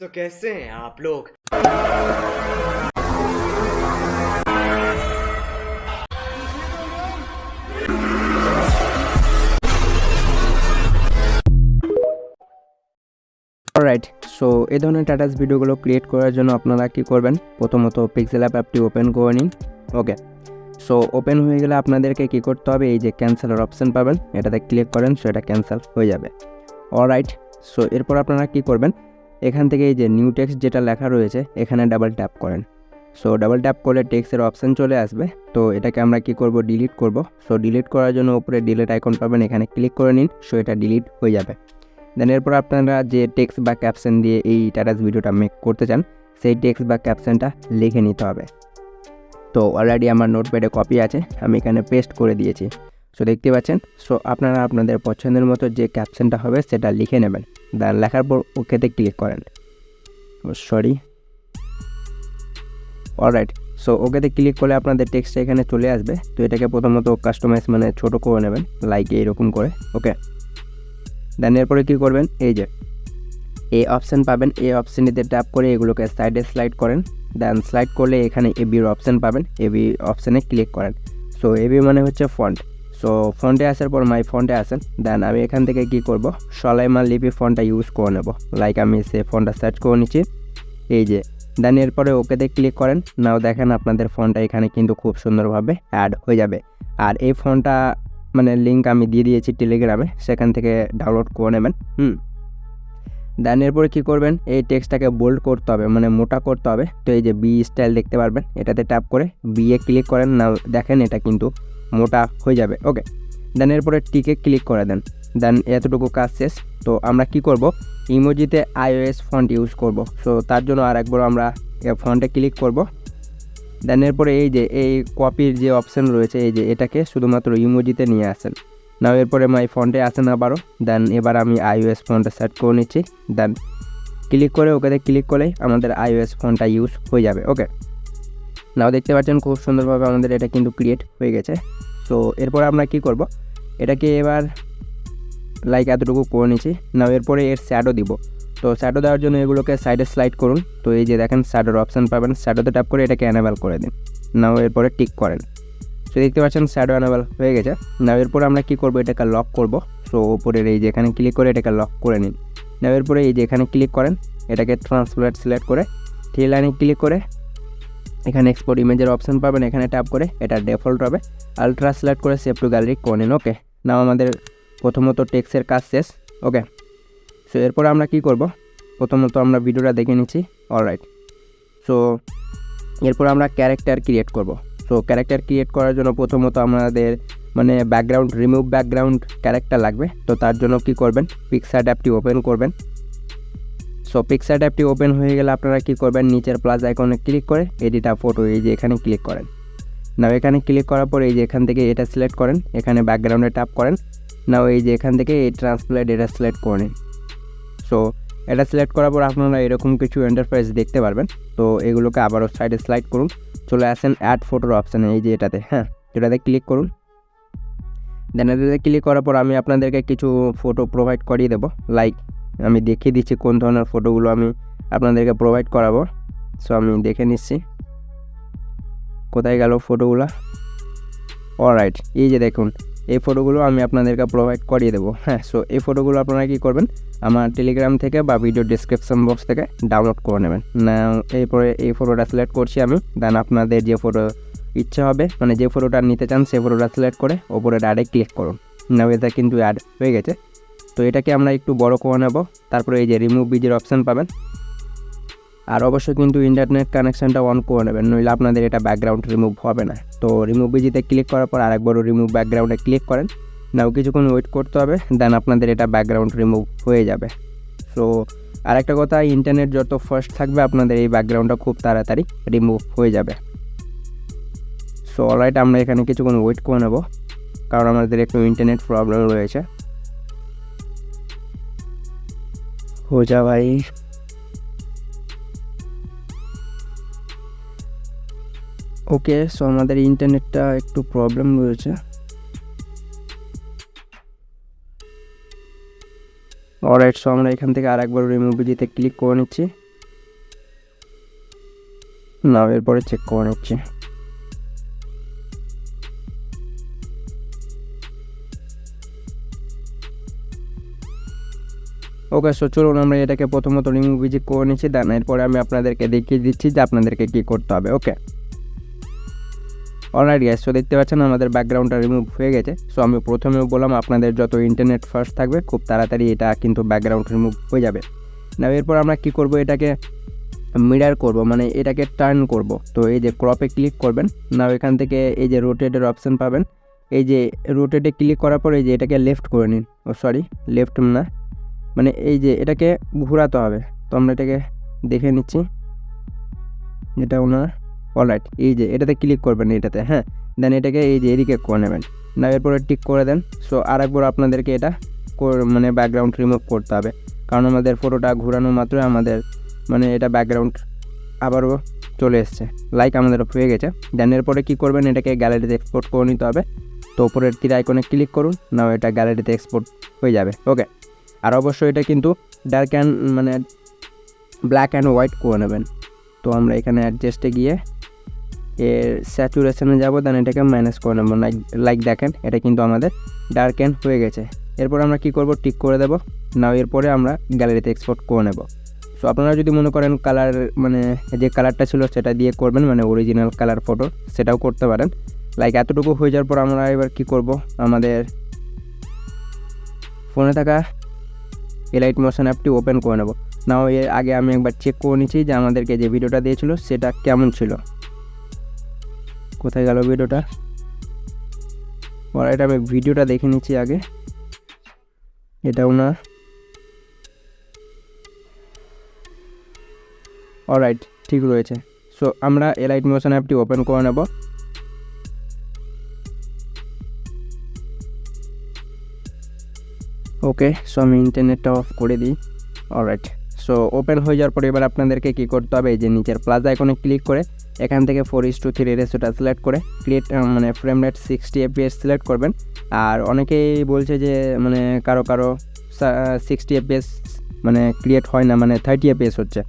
तो कैसे हैं आप लोग। অলরাইট, সো এই ধরনের টাটাস ভিডিওগুলো ক্রিয়েট করার জন্য আপনারা কী করবেন, প্রথমত পিক্সেল অ্যাপটি ওপেন করে নিন। ওকে, সো ওপেন হয়ে গেলে আপনাদেরকে কী করতে হবে, এই যে ক্যান্সেলের অপশান পাবেন, এটাতে ক্লিক করেন, সো এটা ক্যান্সেল হয়ে যাবে। অলরাইট, সো এরপর আপনারা কী করবেন, এখান থেকে এই যে নিউ টেক্সট যেটা লেখা রয়েছে এখানে ডাবল ট্যাপ করেন। সো ডাবল ট্যাপ করলে টেক্সটের অপশান চলে আসবে। তো এটাকে আমরা কী করব, ডিলিট করব। সো ডিলিট করার জন্য উপরে ডিলিট আইকন পাবেন, এখানে ক্লিক করে নিন, সো এটা ডিলিট হয়ে যাবে। দেন এরপর আপনারা যে টেক্সট বা ক্যাপশন দিয়ে এই টাটাস ভিডিওটা মেক করতে চান, সেই টেক্সট বা ক্যাপশনটা লিখে নিতে হবে। তো অলরেডি আমার নোটপ্যাডে কপি আছে, আমি এখানে পেস্ট করে দিয়েছি। সো দেখতে পাচ্ছেন। সো আপনারা আপনাদের পছন্দের মতো যে ক্যাপশনটা হবে সেটা লিখে নেবেন। দেন লেখার পর ওকেতে ক্লিক করেন। অলরাইট, সো ওকেতে ক্লিক করলে আপনাদের টেক্সটটা এখানে চলে আসবে। তো এটাকে প্রথমত কাস্টমাইজ মানে ছোটো করে নেবেন, লাইক এইরকম করে। ওকে, দেন এরপরে কী করবেন, এই যে এই অপশান পাবেন, এই অপশানটিতে ট্যাপ করে এগুলোকে সাইডে স্লাইড করেন। দেন স্লাইড করলে এখানে এবির অপশান পাবেন, এবি অপশানে ক্লিক করেন। সো এবি মানে হচ্ছে ফন্ট। সো ফন্টে আসার পর মাই ফন্টে আসেন। দেন আমি এখান থেকে কী করব, সলাইমান লিপি ফন্টটা ইউজ করে নেব। লাইক আমি সে ফন্টটা সার্চ করে নিচ্ছি, এই যে। দেন এরপরে ওকেতে ক্লিক করেন। নাও দেখেন আপনাদের ফন্টটা এখানে কিন্তু খুব সুন্দরভাবে অ্যাড হয়ে যাবে। আর এই ফন্টটা মানে লিঙ্ক আমি দিয়ে দিয়েছি টেলিগ্রামে, সেখান থেকে ডাউনলোড করে নেবেন। দেন এরপরে কী করবেন, এই টেক্সটটাকে বোল্ড করতে হবে, মানে মোটা করতে হবে। তো এই যে বি স্টাইল দেখতে পারবেন, এটাতে ট্যাপ করে বিয়ে ক্লিক করেন, না দেখেন এটা কিন্তু মোটা হয়ে যাবে। ওকে, দেন এরপরে টিকে ক্লিক করে দেন। দেন এতটুকু কাজ শেষ। তো আমরা কি করব, ইমোজিতে iOS ফন্ট ইউজ করব। সো তার জন্য আর একবার আমরা ফন্টে ক্লিক করব। দেন এরপরে এই যে এই কপির যে অপশান রয়েছে, এই যে এটাকে শুধুমাত্র ইমোজিতে নিয়ে আসেন। নাও এরপরে মাই ফন্টে আসেন আবারও। দেন এবার আমি iOS ফন্টটা সেট করে নিচ্ছি। দেন ক্লিক করে ওকেতে ক্লিক করলেই আমাদের iOS ফন্টটা ইউজ হয়ে যাবে। ওকে, নাও দেখতে পাচ্ছেন খুব সুন্দরভাবে আমাদের এটা কিন্তু ক্রিয়েট হয়ে গেছে। তো এরপরে আমরা কি করব, এটাকে এবার লাইক এতটুকু করে নিচ্ছি। নাও এরপরে এর শ্যাডো দিব। তো শ্যাডো দেওয়ার জন্য এগুলোকে সাইডে স্লাইড করুন। তো এই যে দেখেন শ্যাডোর অপশান পাবেন, শ্যাডোতে ট্যাপ করে এটাকে অ্যানেবল করে দিন। নাও এরপরে টিক করেন। সো দেখতে পাচ্ছেন শ্যাডো অ্যানেবল হয়ে গেছে। নাও এরপরে আমরা কী করব, এটাকে লক করব। সো ওপরের এই যে এখানে ক্লিক করে এটাকে লক করে নিন। নাও এরপরে এই যে এখানে ক্লিক করেন, এটাকে ট্রান্সলেট সিলেক্ট করে থ্রি লাইনে ক্লিক করে এখানে এক্সপোর্ট ইমেজের অপশান পাবেন, এখানে ট্যাপ করে এটা ডিফল্ট হবে, আলট্রা সিলেক্ট করে সেভ টু গ্যালারি করে নিন। ওকে, নাও আমাদের প্রথমত টেক্সটের কাজ শেষ। ওকে, সো এরপর আমরা কি করব, প্রথমত আমরা ভিডিওটা দেখে নিচ্ছি। অলরাইট, সো এরপর আমরা ক্যারেক্টার ক্রিয়েট করব। সো ক্যারেক্টার ক্রিয়েট করার জন্য প্রথমত আমাদের মানে ব্যাকগ্রাউন্ড, রিমুভ ব্যাকগ্রাউন্ড ক্যারেক্টার লাগবে। তো তার জন্য কি করবেন, পিক্সার্ট অ্যাপটি ওপেন করবেন। সো পিক্সার্ট অ্যাপটি ওপেন হয়ে গেলে আপনারা কি করবেন, নিচের প্লাস আইকনে ক্লিক করে এডিট আ ফটো, এই যে এখানে ক্লিক করেন। নাও এখানে ক্লিক করার পর এই যে এখান থেকে এটা সিলেক্ট করেন, এখানে ব্যাকগ্রাউন্ডে ট্যাপ করেন। নাও এই যে এখান থেকে এই ট্রান্সপ্লেট এটা সিলেক্ট করে নিন। সো এটা সিলেক্ট করার পর আপনারা এরকম কিছু ইন্টারফেস দেখতে পারবেন। তো এগুলোকে আবারও সাইডে স্লাইড করুন, চলে আসেন অ্যাড ফটোর অপশানে, এই যে এটাতে, এটাতে ক্লিক করুন। দেন এটাতে ক্লিক করার পর আমি আপনাদেরকে কিছু ফটো প্রোভাইড করিয়ে দেবো। লাইক আমি দেখিয়ে দিচ্ছি কোন ধরনের ফটোগুলো আমি আপনাদেরকে প্রোভাইড করাবো। সো আমি দেখে নিচ্ছি কোথায় গেল ফটোগুলো। অলরাইট, এই যে দেখুন এই ফটোগুলো আমি আপনাদেরকে প্রোভাইড করিয়ে দেবো। সো এই ফটোগুলো আপনারা কী করবেন, আমার টেলিগ্রাম থেকে বা ভিডিও ডিসক্রিপশন বক্স থেকে ডাউনলোড করে নেবেন। না এরপরে এই ফটোটা সিলেক্ট করছি আমি। দেন আপনাদের যে ফটো ইচ্ছা হবে, মানে যে ফটোটা নিতে চান সেই ফটোটা সিলেক্ট করে ওপরে ডাইরেক্ট ক্লিক করুন। না এটা কিন্তু অ্যাড হয়ে গেছে। তো এটাকে আমরা একটু বড় করে নেব। তারপরে এই যে রিমুভ বিজের অপশান পাবেন। আর অবশ্যই কিন্তু ইন্টারনেট কানেকশানটা অন করে নেবেন, নইলে আপনাদের এটা ব্যাকগ্রাউন্ড রিমুভ হবে না। তো রিমুভ বিজিতে ক্লিক করার পর আরেকবারও রিমুভ ব্যাকগ্রাউন্ডে ক্লিক করেন। নাও কিছুক্ষণ ওয়েট করতে হবে, দেন আপনাদের এটা ব্যাকগ্রাউন্ড রিমুভ হয়ে যাবে। সো আরেকটা কথা, ইন্টারনেট যত ফাস্ট থাকবে আপনাদের এই ব্যাকগ্রাউন্ডটা খুব তাড়াতাড়ি রিমুভ হয়ে যাবে। সো অলরাইট, আমরা এখানে কিছুক্ষণ ওয়েট করে নেব, কারণ আমাদের একটু ইন্টারনেট প্রবলেম রয়েছে। হো যা ভাই। ওকে, সো আমাদের ইন্টারনেটটা একটু প্রবলেম রয়েছে। অলরাইট, সো আমরা এখান থেকে আরেকবার রিমুভ ভিডিওতে ক্লিক করে নিচ্ছি। নাও এরপরে চেক করে নিচ্ছি। ওকে, সো চলুন আমরা এটাকে প্রথমত রিমুভ ভিজিট করে নিচ্ছি, দেন এরপরে আমি আপনাদেরকে দেখিয়ে দিচ্ছি যে আপনাদেরকে কী করতে হবে। ওকে, অলরাইট গাইস, সো দেখতে পাচ্ছেন আমাদের ব্যাকগ্রাউন্ডটা রিমুভ হয়ে গেছে। সো আমি প্রথমেও বললাম আপনাদের যত ইন্টারনেট ফার্স্ট থাকবে খুব তাড়াতাড়ি এটা কিন্তু ব্যাকগ্রাউন্ড রিমুভ হয়ে যাবে। না এরপর আমরা কি করব, এটাকে মিরার করব, মানে এটাকে টার্ন করব। তো এই যে ক্রপে ক্লিক করবেন, না এখান থেকে এই যে রোটেটের অপশান পাবেন, এই যে রোটেটে ক্লিক করার পর এই যে এটাকে লেফট করে নিন। ও সরি, লেফট না, মানে এই যে এটাকে ঘোরাতে হবে। তো আমরা এটাকে দেখে নিচ্ছি, এটা ওনার অলরাইট, এই যে এটাতে ক্লিক করবেন এটাতে, হ্যাঁ, দেন এটাকে এই যে এদিকে করে নেবেন, না এরপরে টিক করে দেন। সো আরেকবার আপনাদেরকে এটা মানে ব্যাকগ্রাউন্ড রিমুভ করতে হবে, কারণ আমাদের ফটোটা ঘোরানো মাত্রই আমাদের মানে এটা ব্যাকগ্রাউন্ড আবারও চলে এসছে, লাইক আমাদের হয়ে গেছে। দেন এরপরে কী করবেন, এটাকে গ্যালারিতে এক্সপোর্ট করে নিতে হবে। তো উপরের তীর আইকনে ক্লিক করুন, না এটা গ্যালারিতে এক্সপোর্ট হয়ে যাবে। ওকে, আর অবশ্যই এটা কিন্তু ডার্ক অ্যান্ড মানে ব্ল্যাক অ্যান্ড হোয়াইট করে নেবেন। তো আমরা এখানে অ্যাডজাস্টে গিয়ে এর স্যাচুরেশনে যাব, দেন এটাকে মাইনাস করে নেব। লাইক দেখেন এটা কিন্তু আমাদের ডার্ক অ্যান্ড হয়ে গেছে। এরপর আমরা কি করব, টিক করে দেব, নাও এরপরে আমরা গ্যালারিতে এক্সপোর্ট করে নেব। সো আপনারা যদি মনে করেন কালার মানে যে কালারটা ছিল সেটা দিয়ে করবেন, মানে অরিজিনাল কালার ফটো, সেটাও করতে পারেন। লাইক এতটুকু হয়ে যাওয়ার পর আমরা এবার কি করব, আমাদের ফোনে থাকা এলাইট মোশন অ্যাপটি ওপেন করে নেব। নাও এর আগে আমি একবার চেক করে নিচ্ছি যে আমাদেরকে যে ভিডিওটা দিয়েছিল সেটা কেমন ছিল। কোথায় গেল ভিডিওটা? অলরাইট, আমি ভিডিওটা দেখে নিচ্ছি আগে, এটাও না। অলরাইট, ঠিক রয়েছে। সো আমরা এলাইট মোশন অ্যাপটি ওপেন করে নেব। ওকে, সো আমি ইন্টারনেটটা অফ করে দিই। অলরাইট, সো ওপেন হয়ে যাওয়ার পরে এবার আপনাদেরকে কী করতে হবে, এই যে নিচের প্লাস আইকনে ক্লিক করে এখান থেকে 4:3 রেশিওটা সিলেক্ট করে ক্রিয়েট মানে ফ্রেম রেট 60 FPS সিলেক্ট করবেন। আর অনেকেই বলছে যে মানে কারো 60 FPS মানে ক্রিয়েট হয় না, মানে 30 FPS হচ্ছে,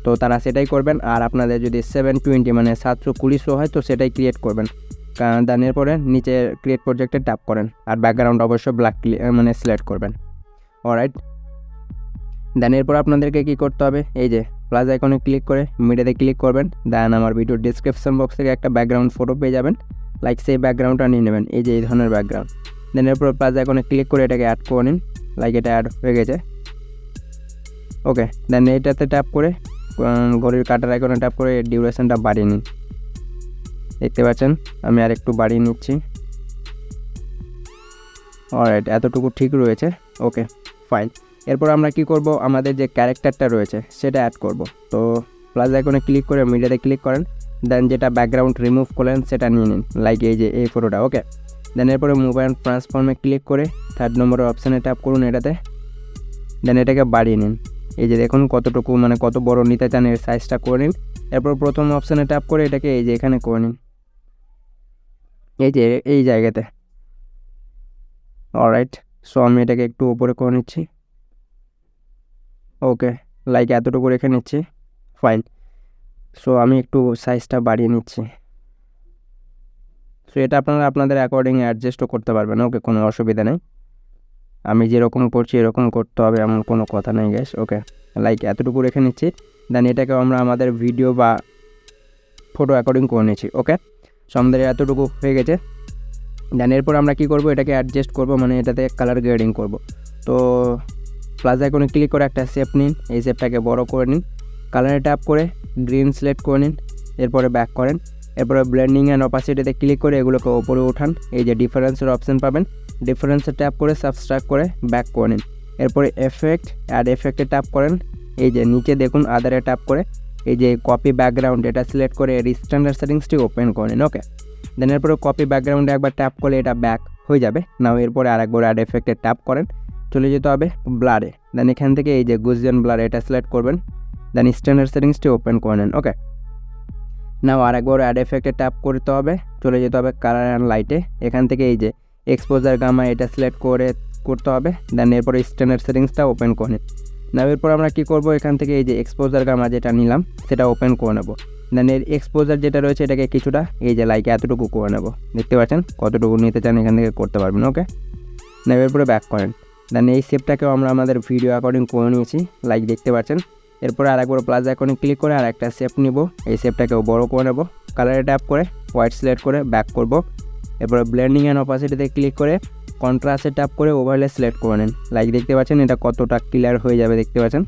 তো তারা সেটাই করবেন। আর আপনাদের যদি 720 মানে 720 হয় তো সেটাই ক্রিয়েট করবেন। দেন এরপরে নিচে ক্রিয়েট প্রজেক্টে ট্যাপ করেন, আর ব্যাকগ্রাউন্ড অবশ্যই ব্ল্যাক মানে সিলেক্ট করবেন। অলরাইট, দেন এরপর আপনাদেরকে কী করতে হবে, এই যে প্লাস আইকনে ক্লিক করে মিডিয়াতে ক্লিক করবেন। দেন আমার ভিডিওর ডিসক্রিপশন বক্স থেকে একটা ব্যাকগ্রাউন্ড ফটো পেয়ে যাবেন, লাইক সেই ব্যাকগ্রাউন্ডটা নিয়ে নেবেন, এই যে এই ধরনের ব্যাকগ্রাউন্ড। দেন এরপর প্লাস আইকনে ক্লিক করে এটাকে অ্যাড করে নিন, লাইক এটা অ্যাড হয়ে গেছে। ওকে, দেন এইটাতে ট্যাপ করে ঘড়ির কাটার আইকনে ট্যাপ করে ডিউরেশনটা বাড়িয়ে নিন। দেখতে পাচ্ছেন আমি আর একটু বাড়িয়ে নিচ্ছি। অলরাইট, এতটুকু ঠিক রয়েছে। ওকে, ফাইন। এরপর আমরা কি করব, আমাদের যে ক্যারেক্টারটা রয়েছে সেটা অ্যাড করব। তো প্লাস আইকনে ক্লিক করে মিডিয়াতে ক্লিক করেন, দেন যেটা ব্যাকগ্রাউন্ড রিমুভ করলেন সেটা নিয়ে নিন, লাইক এই যে এই ফটোটা। ওকে, দেন এরপরে মুভ অ্যান্ড ট্রান্সফর্মে ক্লিক করে 3rd নম্বরের অপশানে ট্যাপ করুন এটাতে, দেন এটাকে বাড়িয়ে নিন। এই যে দেখুন কতটুকু মানে কত বড় নিতে চান এর সাইজটা করে নিন। এরপর প্রথম অপশানে ট্যাপ করে এটাকে এই যে এখানে করে নিন, এই যে এই জায়গাতে। অলরাইট, সো আমি এটাকে একটু উপরে করে নিচ্ছি। ওকে, লাইক এতটুকু রেখে নিচ্ছি, ফাইন। সো আমি একটু সাইজটা বাড়িয়ে নিচ্ছি। সো এটা আপনারা আপনাদের অ্যাকর্ডিং অ্যাডজাস্টও করতে পারবেন। ওকে, কোনো অসুবিধা নেই, আমি যেরকম করছি এরকম করতে হবে এমন কোনো কথা নেই গ্যাস। ওকে, লাইক এতটুকু রেখে নিচ্ছি, দেন এটাকে আমরা আমাদের ভিডিও বা ফটো অ্যাকর্ডিং করে নিচ্ছি। ওকে, সো আমাদের এতটুকু হয়ে গেছে। দেন এরপর আমরা কি করব, এটাকে অ্যাডজাস্ট করব, মানে এটাতে কালার গ্রেডিং করব। তো প্লাস আইকনে ক্লিক করে একটা শেপ নিন, এই শেপটাকে বড় করে নিন, কালারে ট্যাপ করে গ্রিন সিলেক্ট করে নিন, এরপরে ব্যাক করেন। এরপরে ব্লেন্ডিং অ্যান্ড অপাসিটিতে ক্লিক করে এগুলোকে ওপরে উঠান, এই যে ডিফারেন্সের অপশান পাবেন, ডিফারেন্সে ট্যাপ করে সাবস্ট্রাক্ট করে ব্যাক করে নিন। এরপরে এফেক্ট, অ্যাড এফেক্টে ট্যাপ করেন, এই যে নিচে দেখুন আদারে ট্যাপ করে এই যে কপি ব্যাকগ্রাউন্ড এটা সিলেক্ট করে এর স্ট্যান্ডার্ড সেটিংসটি ওপেন করে নিন। ওকে, দেন এরপরে কপি ব্যাকগ্রাউন্ডে একবার ট্যাপ করলে এটা ব্যাক হয়ে যাবে। নাও এরপরে আরেকবার অ্যাড এফেক্টে ট্যাপ করেন, চলে যেতে হবে ব্লারে, দেন এখান থেকে এই যে গুজিয়ান ব্লার এটা সিলেক্ট করবেন, দেন স্ট্যান্ডার্ড সেটিংসটি ওপেন করে নেন। ওকে, নাও আরেকবার অ্যাড এফেক্টে ট্যাপ করতে হবে, চলে যেতে হবে কালার অ্যান্ড লাইটে, এখান থেকে এই যে এক্সপোজার গামা এটা সিলেক্ট করতে হবে, দেন এরপরে স্ট্যান্ডার্ড সেটিংসটা ওপেন করে নিন। নাও এরপর আমরা কী করব, এখান থেকে এই যে এক্সপোজার গামা যেটা নিলাম সেটা ওপেন করে নেব, দেন এর এক্সপোজার যেটা রয়েছে এটাকে কিছুটা এই যে লাইক এতটুকু করে নেব, দেখতে পাচ্ছেন কতটুকু নিতে চান এখান থেকে করতে পারবেন। ওকে, নেওয়ার পরে ব্যাক করেন। দেন এই শেপটাকেও আমরা আমাদের ভিডিও অ্যাকর্ডিং করে নিয়েছি, লাইক দেখতে পাচ্ছেন। এরপরে আরেকবার প্লাস আইকনে ক্লিক করে আর একটা শেপ নিব, এই শেপটাকেও বড় করে নেব, কালারে ট্যাপ করে হোয়াইট সিলেক্ট করে ব্যাক করব। এরপরে ব্লেন্ডিং অ্যান্ড অপাসিটিতে ক্লিক করে কন্ট্রাস্টে ট্যাপ করে ওভারলে সিলেক্ট করে নিন, লাইক দেখতে পাচ্ছেন এটা কতটা ক্লিয়ার হয়ে যাবে দেখতে পাচ্ছেন।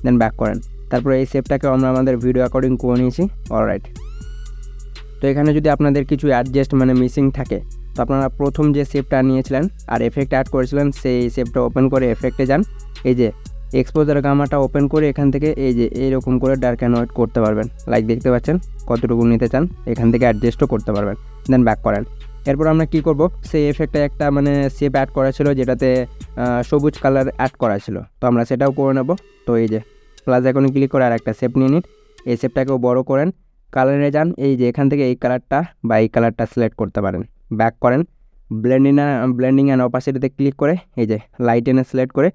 দেন ব্যাক করেন। তারপরে এই শেপটাকে আমরা আমাদের ভিডিও অ্যাকর্ডিং করে নিয়েছি। অলরাইট, তো এখানে যদি আপনাদের কিছু অ্যাডজাস্ট মানে মিসিং থাকে তো আপনারা প্রথম যে শেপটা নিয়েছিলেন আর এফেক্ট অ্যাড করেছিলেন সেই শেপটা ওপেন করে এফেক্টে যান, এই যে এক্সপোজার গামাটা ওপেন করে এখান থেকে এই যে এইরকম করে ডার্ক অ্যান্ড হোয়াইট করতে পারবেন, লাইক দেখতে পাচ্ছেন কতটুকু নিতে চান এখান থেকে অ্যাডজাস্টও করতে পারবেন। দেন ব্যাক করেন। এরপর আমরা কি করব, সেই এফেক্টে একটা মানে শেপ অ্যাড করা ছিল যেটাতে সবুজ কালার অ্যাড করা ছিল, তো আমরা সেটাও করে নেব। তো এই যে প্লাস আইকনে ক্লিক করে আর একটা শেপ নিয়ে নিন, এই শেপটাকেও বড় করেন, কালারে যান, এই যে এখান থেকে এই কালারটা বা এই কালারটা সিলেক্ট করতে পারেন। ব্যাক করেন, ব্লেন্ডিং অ্যান্ড অপাসিটিতে ক্লিক করে এই যে লাইট এনে সিলেক্ট করে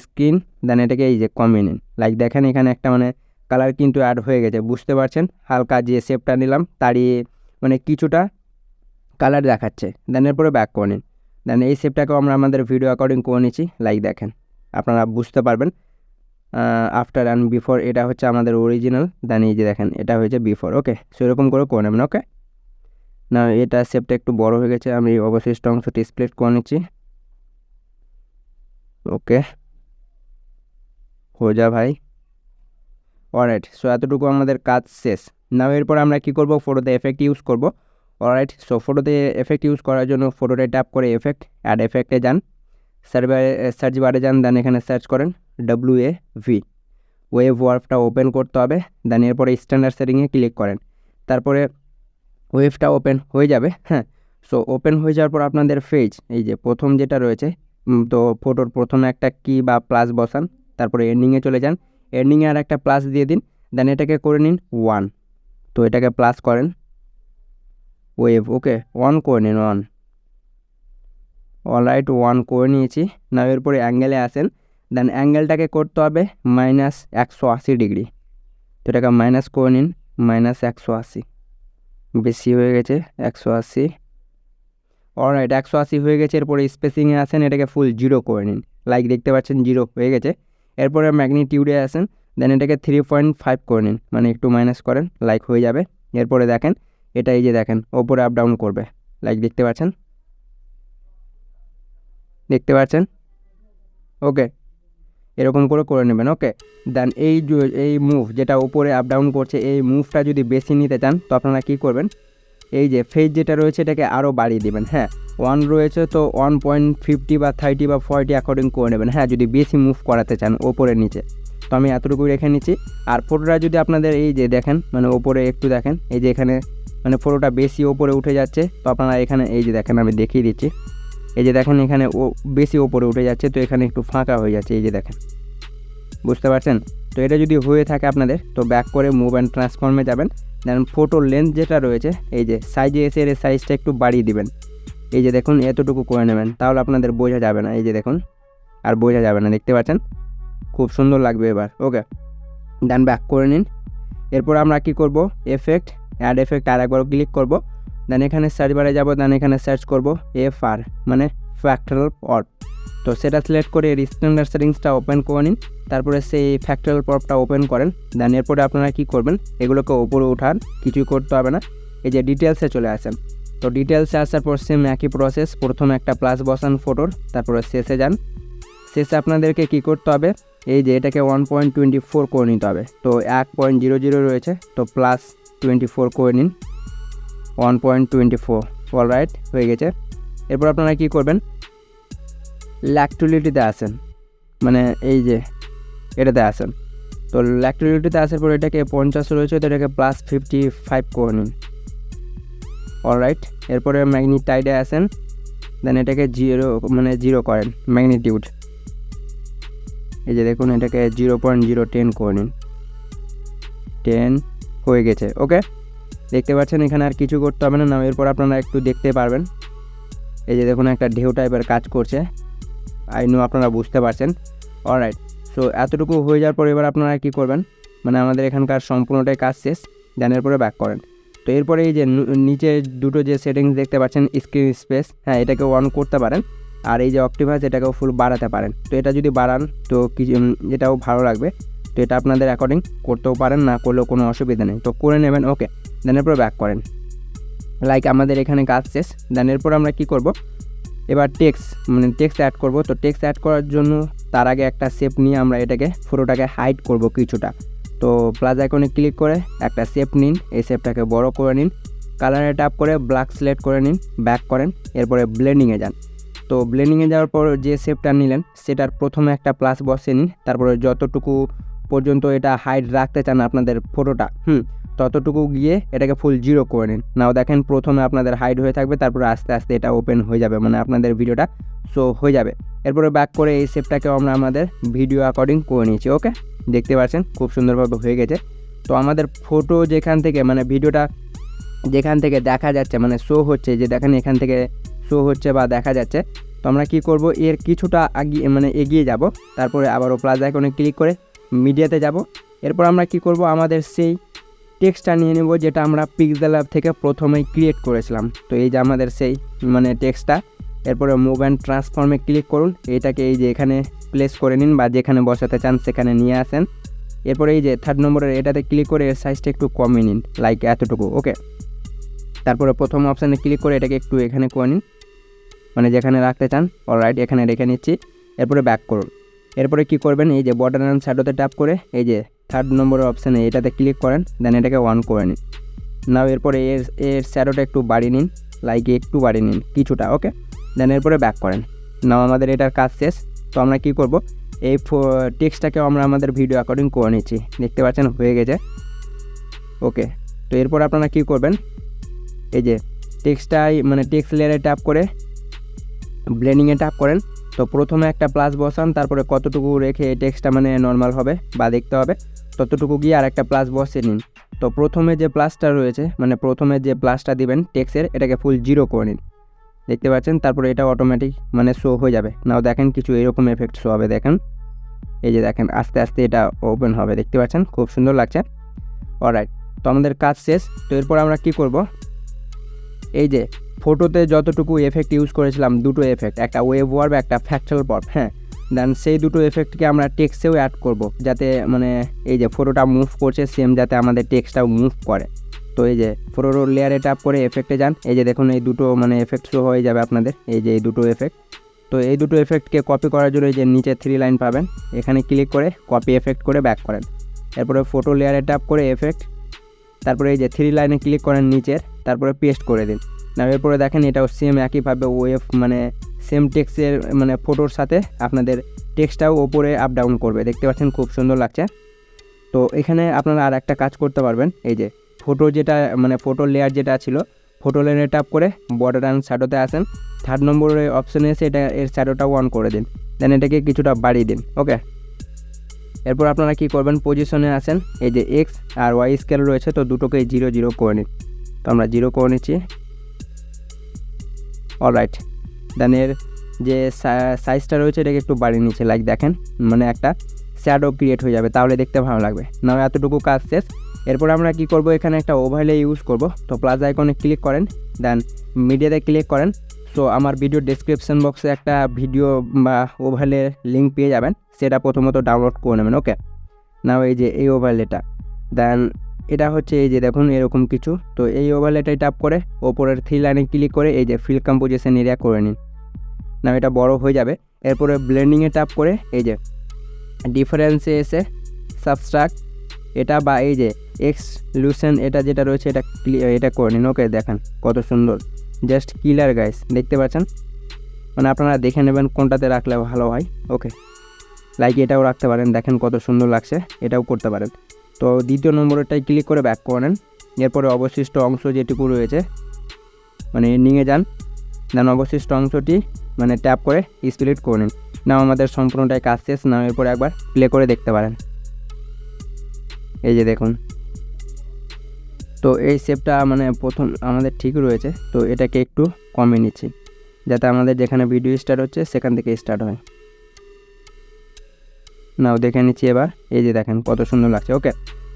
স্ক্রিন, দেন এটাকে এই যে কমিয়ে নিন, লাইক দেখেন এখানে একটা মানে কালার কিন্তু অ্যাড হয়ে গেছে, বুঝতে পারছেন। হালকা যে শেপটা নিলাম তারই মানে কিছুটা কালার দেখাচ্ছে। দেন এরপরে ব্যাক করে নিন। দেন এই শেপটাকেও আমরা আমাদের ভিডিও অ্যাকর্ডিং করে নিচ্ছি, লাইক দেখেন আপনারা বুঝতে পারবেন। আফটার অ্যান্ড বিফোর এটা হচ্ছে আমাদের অরিজিনাল, দেন এই যে দেখেন এটা হয়েছে বিফোর। ওকে, সেরকম করে নেবেন। ওকে, না এটা শেপটা একটু বড় হয়ে গেছে, আমি অবশিষ্ট অংশটি স্প্লিট করে নিচ্ছি। ওকে, হয়ে যা ভাই। অলরাইট, সো এতটুকু আমাদের কাজ শেষ। নাও এরপর আমরা কি করব, ফটোতে এফেক্ট ইউজ করব। অলরাইট, সো ফটোতে এফেক্ট ইউজ করার জন্য ফটোতে ট্যাপ করে এফেক্ট, অ্যাড এফেক্টে যান, সার্চ বারে যান, দেন এখানে সার্চ করেন WAV, ওয়েভ ওয়ার্কটা ওপেন করতে হবে। দেন এরপরে স্ট্যান্ডার্ড সেটিংয়ে ক্লিক করেন, তারপরে ওয়েভটা ওপেন হয়ে যাবে। হ্যাঁ, সো ওপেন হয়ে যাওয়ার পর আপনাদের পেজ এই যে প্রথম যেটা রয়েছে, তো ফটোর প্রথমে একটা কি বা প্লাস বসান, তারপরে এন্ডিংয়ে চলে যান, এন্ডিংয়ে আর একটা প্লাস দিয়ে দিন, দেন এটাকে করে নিন 1, তো এটাকে প্লাস করেন ওয়েভ। ওকে, 1 করে নিন, 1। অলরাইট, 1 করে নিয়েছি। না এরপরে অ্যাঙ্গেলে আসেন, দেন অ্যাঙ্গেলটাকে করতে হবে -180 ডিগ্রি, তো এটাকে মাইনাস করে নিন, -180, বেশি হয়ে গেছে 180। অলরাইট, 180 হয়ে গেছে। এরপরে স্পেসিংয়ে আসেন, এটাকে ফুল 0 করে নিন, লাইক দেখতে পাচ্ছেন 0 হয়ে গেছে। এরপরে ম্যাগনিটিউডে আসেন, দেন এটাকে 3.5 করে নিন, মানে একটু মাইনাস করেন, লাইক হয়ে যাবে। এরপরে দেখেন এটা এই যে দেখেন ওপরে আপ ডাউন করবে, লাইক দেখতে পাচ্ছেন, দেখতে পাচ্ছেন। ওকে, এরকম করে নেবেন। ওকে, দেন এই মুভ যেটা উপরে আপ ডাউন করছে, এই মুভটা যদি বেশি নিতে চান তো আপনারা কী করবেন, এই যে ফেজ যেটা রয়েছে এটাকে আরও বাড়িয়ে দেবেন। হ্যাঁ, 1 রয়েছে তো 1.50 বা 30 বা 40 অ্যাকর্ডিং করে নেবেন। হ্যাঁ, যদি বেশি মুভ করাতে চান ওপরে নিচে, তো আমি এতটুকু রেখে নিচ্ছি। আর ফটোটা যদি আপনাদের এই যে দেখেন মানে ওপরে একটু দেখেন, এই যে এখানে মানে ফটোটা বেশি ওপরে উঠে যাচ্ছে, তো আপনারা এখানে এই যে দেখেন আমি দেখিয়ে দিচ্ছি, এই যে দেখেন এখানে ও বেশি ওপরে উঠে যাচ্ছে, তো এখানে একটু ফাঁকা হয়ে যাচ্ছে, এই যে দেখেন, বুঝতে পারছেন। তো এটা যদি হয়ে থাকে আপনাদের, তো ব্যাক করে মুভ অ্যান্ড ট্রান্সফর্মে যাবেন, দেন ফটো লেন্থ যেটা রয়েছে এই যে সাইজে এসে এর সাইজটা একটু বাড়িয়ে দিবেন, এই যে দেখুন এতটুকু করে নেবেন, তাহলে আপনাদের বোঝা যাবে না, এই যে দেখুন আর বোঝা যাবে না, দেখতে পাচ্ছেন, খুব সুন্দর লাগবে এবার। ওকে, দেন ব্যাক করে নিন। এরপর আমরা কি করব, এফেক্ট, অ্যাড এফেক্ট আর একবার ক্লিক করব, দেন এখানে সার্চ বারে যাব, দেন এখানে সার্চ করব FR মানে ফ্র্যাকটাল পর্ব, তো সেটা সিলেক্ট করে এর স্ট্যান্ডার্ড সেটিংসটা ওপেন করে নিন, তারপরে সেই ফ্র্যাকটাল পর্বটা ওপেন করেন। দেন এরপরে আপনারা কি করবেন, এগুলোকে ওপরে উঠান, কিছুই করতে হবে না, এই যে ডিটেলসে চলে আসেন, তো ডিটেলসে আসার পর সেম একই প্রসেস, প্রথমে একটা প্লাস বসান ফটোর, তারপরে শেষে যান, শেষে আপনাদেরকে কি করতে হবে, এই যে এটাকে 1.24 করে নিতে হবে, তো 1.00 রয়েছে, তো +24 করে নিন, 1.24। অলরাইট, হয়ে গেছে। এরপর আপনারা কি করবেন, ল্যাকটুলিটিতে আসেন, মানে এই যে এটাতে আসেন, তো ল্যাকটুলিটিতে আসার পর এটাকে 50 রয়েছে, তো এটাকে +55 করে নিন। অলরাইট, এরপরে ম্যাগনিটাইডে আসেন, দেন এটাকে 0 করেন ম্যাগনিটিউড, এই যে দেখুন এটাকে 0.010 করে নিন, 10 হয়ে গেছে। ওকে, দেখতে পাচ্ছেন এখানে আর কিছু করতে হবে না। এরপর আপনারা একটু দেখতে পারবেন, এই যে দেখুন একটা ঢেউ টাইপের কাজ করছে, আই নো আপনারা বুঝতে পারছেন। অলরাইট, সো এতটুকু হয়ে যাওয়ার পর এবার আপনারা কী করবেন, মানে আমাদের এখানকার সম্পূর্ণটাই কাজ শেষ। দেন এরপরে ব্যাক করেন। তো এরপরে এই যে নিচে দুটো যে সেটিংস দেখতে পাচ্ছেন স্ক্রিন স্পেস, হ্যাঁ এটাকে অন করতে পারেন। আর এই যে অক্টিভাস এটাকেও ফুল বাড়াতে পারেন। তো এটা যদি বাড়ান তো কিছু এটাও ভালো লাগবে। তো এটা আপনাদের অ্যাকর্ডিং করতেও পারেন, না করলেও কোনো অসুবিধা নেই, তো করে নেবেন। ওকে, দেন এরপর ব্যাক করেন। লাইক আমাদের এখানে কাজ শেষ। দেন এরপর আমরা কি করব, এবার টেক্সট অ্যাড করব। তো টেক্সট অ্যাড করার জন্য তার আগে একটা শেপ নিয়ে আমরা এটাকে ফটোটাকে হাইড করব কিছুটা। তো প্লাস আইকনে ক্লিক করে একটা শেপ নিন, এই শেপটাকে বড় করে নিন, কালারে ট্যাপ করে ব্ল্যাক সিলেক্ট করে নিন, ব্যাক করেন, এরপরে ব্লেন্ডিংয়ে যান। তো ব্লেন্ডিংয়ে যাওয়ার পর যে শেপটা নিলেন সেটার প্রথমে একটা প্লাস বসিয়ে নিন, তারপরে যতটুকু পর্যন্ত এটা হাইড রাখতে চান আপনাদের ফটোটা ততটুকু গিয়ে এটাকে ফুল 0 করে নিন। নাও দেখেন প্রথমে আপনাদের হাইড হয়ে থাকবে, তারপরে আস্তে আস্তে এটা ওপেন হয়ে যাবে, মানে আপনাদের ভিডিওটা শো হয়ে যাবে। এরপরে ব্যাক করে এই শেপটাকেও আমরা আমাদের ভিডিও অ্যাকর্ডিং করে নিয়েছি। ওকে, দেখতে পাচ্ছেন খুব সুন্দরভাবে হয়ে গেছে। তো আমাদের ফটো যেখান থেকে মানে ভিডিওটা যেখান থেকে দেখা যাচ্ছে মানে শো হচ্ছে, যে দেখেন এখান থেকে শো হচ্ছে বা দেখা যাচ্ছে, তো আমরা কি করব, এর কিছুটা এগিয়ে যাব, তারপরে আবারও প্লাস আইকনে ক্লিক করে মিডিয়াতে যাব। এরপর আমরা কি করব, আমাদের সেই টেক্সটটা নিয়ে নেব যেটা আমরা পিক্সেল ল্যাব থেকে প্রথমেই ক্রিয়েট করেছিলাম। তো এই যে আমাদের সেই টেক্সটটা, এরপরে মুভ অ্যান্ড ট্রান্সফর্মে ক্লিক করুন, এটাকে এই যে এখানে প্লেস করে নিন বা যেখানে বসাতে চান সেখানে নিয়ে আসেন। এরপরে এই যে 3rd নম্বরের এটাতে ক্লিক করে এর সাইজটা একটু কমিয়ে নিন, লাইক এতটুকু। ওকে, তারপরে প্রথম অপশানে ক্লিক করে এটাকে একটু এখানে করে নিন, মানে যেখানে রাখতে চান। অলরাইট, এখানে রেখে নিচ্ছি। এরপরে ব্যাক করুন। এরপরে কি করবেন, এই যে বর্ডার অ্যান্ড শ্যাডোতে ট্যাপ করে এই যে 3rd নম্বরের অপশানে এটাতে ক্লিক করেন, দেন এটাকে অন করে নিন। নাও এরপরে এর শ্যাডোটা একটু বাড়িয়ে নিন, লাইক একটু বাড়িয়ে নিন কিছুটা। ওকে, দেন এরপরে ব্যাক করেন। নাও আমাদের এটার কাজ শেষ। তো আমরা কি করব, এই টেক্সটটাকেও আমরা আমাদের ভিডিও অ্যাকর্ডিং করে নিচ্ছি, দেখতে পাচ্ছেন হয়ে গেছে। ওকে, তো এরপর আপনারা কি করবেন, এই যে টেক্সটটাই টেক্সট লেয়ারে ট্যাপ করে ব্লেন্ডিংয়ে ট্যাপ করেন। তো প্রথমে একটা প্লাস বসান, তারপরে কতটুকু রেখে এই টেক্সটটা নর্মাল হবে বা দেখতে হবে ততটুকু গিয়ে আর একটা প্লাস বসিয়ে নিন। তো প্রথমে যে প্লাসটা রয়েছে প্রথমে যে প্লাসটা দিবেন টেক্সটের, এটাকে ফুল 0 করে নিন, দেখতে পাচ্ছেন। তারপরে এটা অটোমেটিক শো হয়ে যাবে। নাও দেখেন কিছু এরকম এফেক্ট শো হবে, দেখেন এই যে দেখেন আস্তে আস্তে এটা ওপেন হবে, দেখতে পাচ্ছেন খুব সুন্দর লাগছে। অলরাইট, তো আমাদের কাজ শেষ। তো এরপর আমরা কি করব, এই যে ফটোতে যতটুকু এফেক্ট ইউজ করেছিলাম, দুটো এফেক্ট, একটা ওয়েভ ওয়ার্ব একটা ফ্র্যাকচারাল ওয়ার্ব, দেন সেই দুটো এফেক্টকে আমরা টেক্সটেও অ্যাড করব, যাতে এই যে ফটোটা মুভ করছে সেম যাতে আমাদের টেক্সটটাও মুভ করে। তো এই যে ফটোর লেয়ারে ট্যাপ করে এফেক্টে যান, এই যে দেখুন এই দুটো এফেক্ট শো হয়ে যাবে আপনাদের, এই যে এই দুটো এফেক্ট। তো এই দুটো এফেক্টকে কপি করার জন্য এই যে নিচে 3 লাইন পাবেন, এখানে ক্লিক করে কপি এফেক্ট করে ব্যাক করেন। এরপরে ফটো লেয়ারে ট্যাপ করে এফেক্ট, তারপরে এই যে 3 লাইনে ক্লিক করেন নিচের, তারপরে পেস্ট করে দিন। না এরপরে দেখেন এটাও সেম একইভাবে ওয়েভ সেম টেক্সটের ফটোর সাথে আপনাদের টেক্সটটাও ওপরে আপ ডাউন করবে, দেখতে পাচ্ছেন খুব সুন্দর লাগছে। তো এখানে আপনারা আর একটা কাজ করতে পারবেন, এই যে ফটো যেটা ফটো লেয়ার যেটা ছিল, ফটো লেয়ারে ট্যাপ করে বর্ডার অ্যান্ড শ্যাডোতে আসেন, 3rd নম্বরের অপশানে এসে এটা এর শ্যাডোটাও অন করে দিন, দেন এটাকে কিছুটা বাড়িয়ে দিন। ওকে, এরপর আপনারা কি করবেন, পজিশনে আসেন, এই যে এক্স আর ওয়াই স্কেল রয়েছে, তো দুটোকে 0 0 করে নিন। তো আমরা 0 করে নিচ্ছি। অলরাইট, দেন এর যে সাইজটা রয়েছে এটাকে একটু বাড়িয়ে নিচ্ছে, লাইক দেখেন একটা শ্যাডো ক্রিয়েট হয়ে যাবে, তাহলে দেখতে ভালো লাগবে। না এতটুকু কাজ শেষ। এরপর আমরা কি করব, এখানে একটা ওভারলে ইউজ করব। তো প্লাস আইকনে ক্লিক করেন, দেন মিডিয়াতে ক্লিক করেন। সো আমার ভিডিও ডেসক্রিপশন বক্সে একটা ভিডিও বা ওভারলে লিঙ্ক পেয়ে যাবেন, সেটা প্রথমত ডাউনলোড করে নেবেন। ওকে, নাও এই যে এই ওভারলেটা, দেন এটা হচ্ছে এই যে দেখুন এরকম কিছু। তো এই ওভারলেটাই ট্যাপ করে ওপরের 3 লাইনে ক্লিক করে এই যে ফিল কম্পোজিশন এরিয়া করে নিন, না এটা বড় হয়ে যাবে। এরপরে ব্লেন্ডিংয়ে ট্যাপ করে এই যে ডিফারেন্সে এসে সাবস্ট্রাক্ট এটা বা এই যে এক্সক্লুশন এটা যেটা রয়েছে এটা করে নিন। ওকে, দেখেন কত সুন্দর, জাস্ট কিলার গাইস, দেখতে পাচ্ছেন। আপনারা দেখে নেবেন কোনটাতে রাখলে ভালো হয়। ওকে, লাইক এটাও রাখতে পারেন, দেখেন কত সুন্দর লাগছে, এটাও করতে পারেন। তো 2য় নম্বরটাই ক্লিক করে ব্যাক করে নেন। এরপরে অবশিষ্ট অংশ যেটুকু রয়েছে এন্ডিংয়ে যান, দেন অবশিষ্ট অংশটি ট্যাপ করে স্প্লিট করে নিন। নাও আমাদের সম্পূর্ণটাই কাজ শেষ। নাও এরপরে একবার প্লে করে দেখতে পারেন, এই যে দেখুন। তো এই শেপটা প্রথম আমাদের ঠিক রয়েছে, তো এটাকে একটু কমিয়ে নিচ্ছি যাতে আমাদের যেখানে ভিডিও স্টার্ট হচ্ছে সেখান থেকে স্টার্ট হয়। নাও দেখে নিচ্ছি এবার, এই যে দেখেন কত সুন্দর লাগছে। ওকে,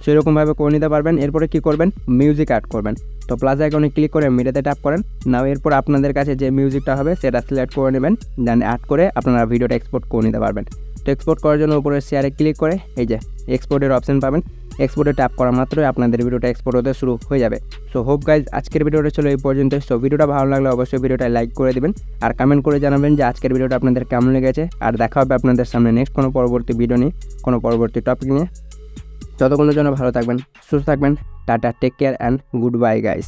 সো এরকমভাবে করে নিতে পারবেন। এরপরে কী করবেন, মিউজিক অ্যাড করবেন। তো প্লাস আইকনে ক্লিক করে মিডিয়াতে ট্যাপ করেন। নাও এরপর আপনাদের কাছে যে মিউজিকটা হবে সেটা সিলেক্ট করে নেবেন, দেন অ্যাড করে আপনারা ভিডিওটা এক্সপোর্ট করে নিতে পারবেন। তো এক্সপোর্ট করার জন্য উপরে শেয়ারে ক্লিক করে এই যে এক্সপোর্টের অপশন পাবেন, এক্সপোর্টে ট্যাপ করা মাত্রই আপনাদের ভিডিওটা এক্সপোর্ট হতে শুরু হয়ে যাবে। সো হোপ গাইজ আজকের ভিডিওটা ছিল এই পর্যন্ত। সো ভিডিওটা ভালো লাগলে অবশ্যই ভিডিওটা লাইক করে দিবেন আর কমেন্ট করে জানাবেন যে আজকের ভিডিওটা আপনাদের কেমন লেগেছে। আর দেখা হবে আপনাদের সামনে নেক্সট কোনো পরবর্তী ভিডিও নিয়ে, কোনো পরবর্তী টপিক নিয়ে। ততক্ষণের জন্য ভালো থাকবেন, সুস্থ থাকবেন। Tata, take care and goodbye guys.